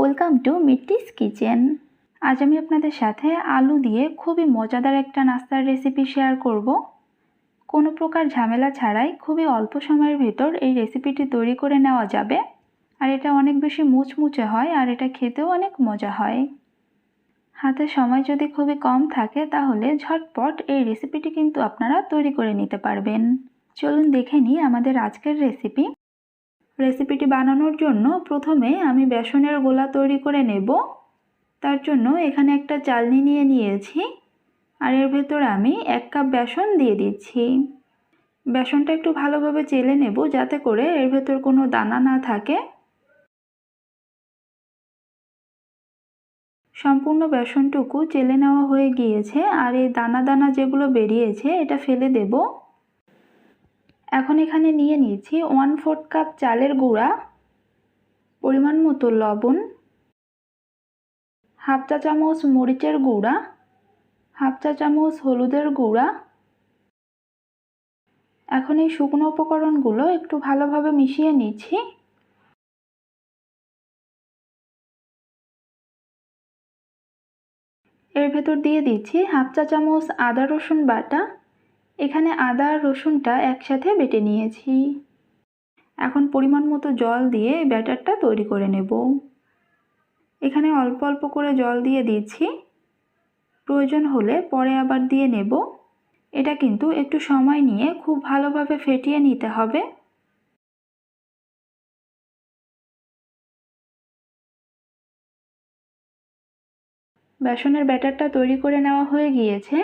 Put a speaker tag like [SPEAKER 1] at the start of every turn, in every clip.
[SPEAKER 1] Welcome to মিট্টিস kitchen. আজ আমি আপনাদের সাথে আলু দিয়ে খুবই মজাদার একটা নাস্তার রেসিপি শেয়ার করব। কোনো প্রকার ঝামেলা ছাড়াই খুবই অল্প সময়ের ভেতর এই রেসিপিটি তৈরি করে নেওয়া যাবে। আর এটা অনেক বেশি মুচমুচে হয় আর এটা খেতেও অনেক মজা হয়। হাতে সময় যদি খুবই কম থাকে তাহলে ঝটপট এই রেসিপিটি কিন্তু আপনারা তৈরি করে নিতে পারবেন। চলুন দেখে নিই আমাদের আজকের রেসিপিটি বানানোর জন্য প্রথমে আমি বেসনের গোলা তৈরি করে নেব। তার জন্য এখানে একটা চালনি নিয়ে নিয়েছি আর এর ভেতর আমি 1 কাপ বেসন দিয়ে দিচ্ছি। বেসনটা একটু ভালোভাবে চেলে নেব যাতে করে এর ভেতর কোনো দানা না থাকে। সম্পূর্ণ বেসনটুকু চেলে নেওয়া হয়ে গিয়েছে আর এই দানা দানা যেগুলো বেরিয়েছে এটা ফেলে দেব। এখন এখানে নিয়ে নিয়েছি 1/4 কাপ চালের গুঁড়া, পরিমাণ মতো লবণ, হাফ চা চামচ মরিচের গুঁড়া, হাফ চা চামচ হলুদের গুঁড়া। এখন এই শুকনো উপকরণগুলো একটু ভালোভাবে মিশিয়ে নিচ্ছি। এর ভেতর দিয়ে দিচ্ছি হাফ চা চামচ আদা রসুন বাটা। এখানে আদা আর রসুনটা একসাথে বেটে নিয়েছি। এখন পরিমাণ মতো জল দিয়ে ব্যাটারটা তৈরি করে নেব। এখানে অল্প অল্প করে জল দিয়ে দিচ্ছি, প্রয়োজন হলে পরে আবার দিয়ে নেব। এটা কিন্তু একটু সময় নিয়ে খুব ভালোভাবে ফেটিয়ে নিতে হবে। বেসনের ব্যাটারটা তৈরি করে নেওয়া হয়ে গিয়েছে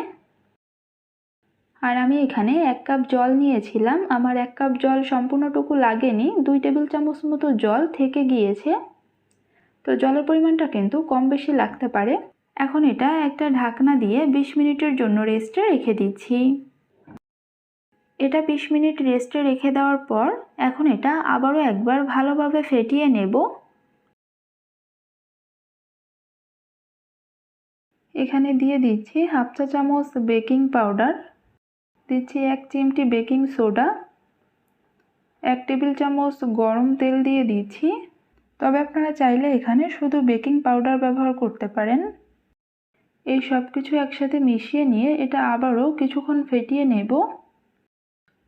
[SPEAKER 1] আর আমি এখানে 1 কাপ জল নিয়েছিলাম। আমার 1 কাপ জল সম্পূর্ণটুকু লাগেনি, 2 টেবিল চামচ মতো জল থেকে গিয়েছে। তো জলের পরিমাণটা কিন্তু কম বেশি লাগতে পারে। এখন এটা একটা ঢাকনা দিয়ে 20 মিনিটের জন্য রেস্টে রেখে দিচ্ছি। এটা 20 মিনিট রেস্টে রেখে দেওয়ার পর এখন এটা আবারও একবার ভালোভাবে ফেটিয়ে নেব। এখানে দিয়ে দিচ্ছি হাফ চা চামচ বেকিং পাউডার, দিচ্ছি 1 চিমটি বেকিং সোডা, 1 টেবিল চামচ গরম তেল দিয়ে দিচ্ছি। তবে আপনারা চাইলে এখানে শুধু বেকিং পাউডার ব্যবহার করতে পারেন। এই সব কিছু একসাথে মিশিয়ে নিয়ে এটা আবারও কিছুক্ষণ ফেটিয়ে নেব।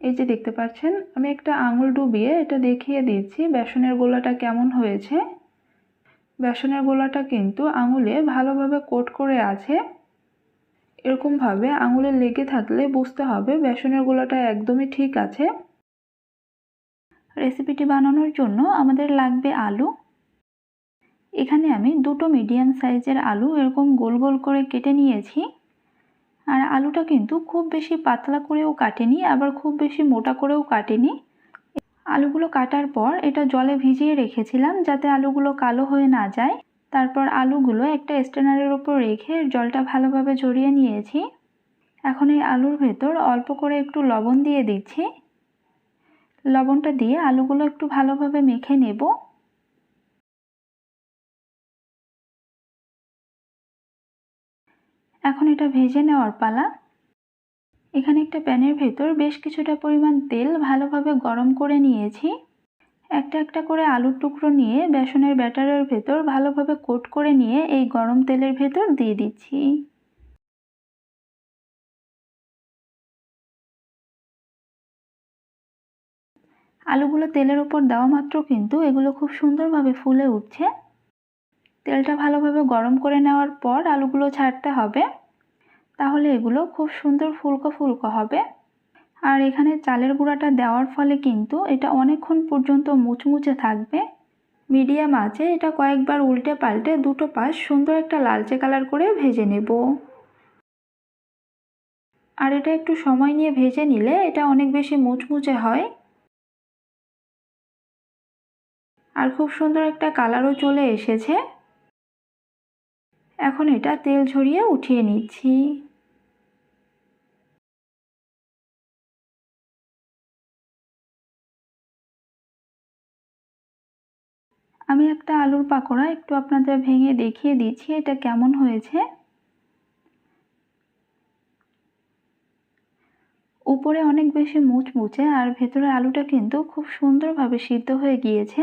[SPEAKER 1] এই যে দেখতে পাচ্ছেন আমি একটা আঙুল ডুবিয়ে এটা দেখিয়ে দিচ্ছি বেসনের গোলাটা কেমন হয়েছে। বেসনের গোলাটা কিন্তু আঙুলে ভালোভাবে কোট করে আছে। এরকমভাবে আঙুলে লেগে থাকলে বুঝতে হবে বেসনের গোলাটা একদমই ঠিক আছে। রেসিপিটি বানানোর জন্য আমাদের লাগবে আলু। এখানে আমি 2টো মিডিয়াম সাইজের আলু এরকম গোল গোল করে কেটে নিয়েছি। আর আলুটা কিন্তু খুব বেশি পাতলা করেও কাটেনি আবার খুব বেশি মোটা করেও কাটেনি। আলুগুলো কাটার পর এটা জলে ভিজিয়ে রেখেছিলাম যাতে আলুগুলো কালো হয়ে না যায়। তারপর আলুগুলো একটা স্ট্রেনারের উপর রেখে জলটা ভালোভাবে ঝরিয়ে নিয়েছি। এখন এই আলুর ভেতর অল্প করে একটু লবণ দিয়ে দিচ্ছি। লবণটা দিয়ে আলুগুলো একটু ভালোভাবে মেখে নেব। এখন এটা ভেজে নেওয়ার পালা। এখানে একটা প্যানের ভেতর বেশ কিছুটা পরিমাণ তেল ভালোভাবে গরম করে নিয়েছি। একটা একটা করে আলুর টুকরো নিয়ে বেসনের ব্যাটারের ভেতর ভালোভাবে কোট করে নিয়ে এই গরম তেলের ভেতর দিয়ে দিচ্ছি। আলুগুলো তেলের উপর দেওয়া মাত্র কিন্তু এগুলো খুব সুন্দরভাবে ফুলে উঠছে। তেলটা ভালোভাবে গরম করে নেওয়ার পর আলুগুলো ছাড়তে হবে, তাহলে এগুলো খুব সুন্দর ফুলকো ফুলকো হবে। আর এখানে চালের গুঁড়াটা দেওয়ার ফলে কিন্তু এটা অনেকক্ষণ পর্যন্ত মুচমুচে থাকবে। মিডিয়াম আঁচে এটা কয়েকবার উল্টে পাল্টে দুটো পাশ সুন্দর একটা লালচে কালার করে ভেজে নেব। আর এটা একটু সময় নিয়ে ভেজে নিলে এটা অনেক বেশি মুচমুচে হয় আর খুব সুন্দর একটা কালারও চলে এসেছে। এখন এটা তেল ঝরিয়ে উঠিয়ে নিচ্ছি। আমি একটা আলুর পাকোড়া একটু আপনাদের ভেঙে দেখিয়ে দিচ্ছি এটা কেমন হয়েছে। উপরে অনেক বেশি মুচমুচে আর ভেতরের আলুটা কিন্তু খুব সুন্দরভাবে সিদ্ধ হয়ে গিয়েছে।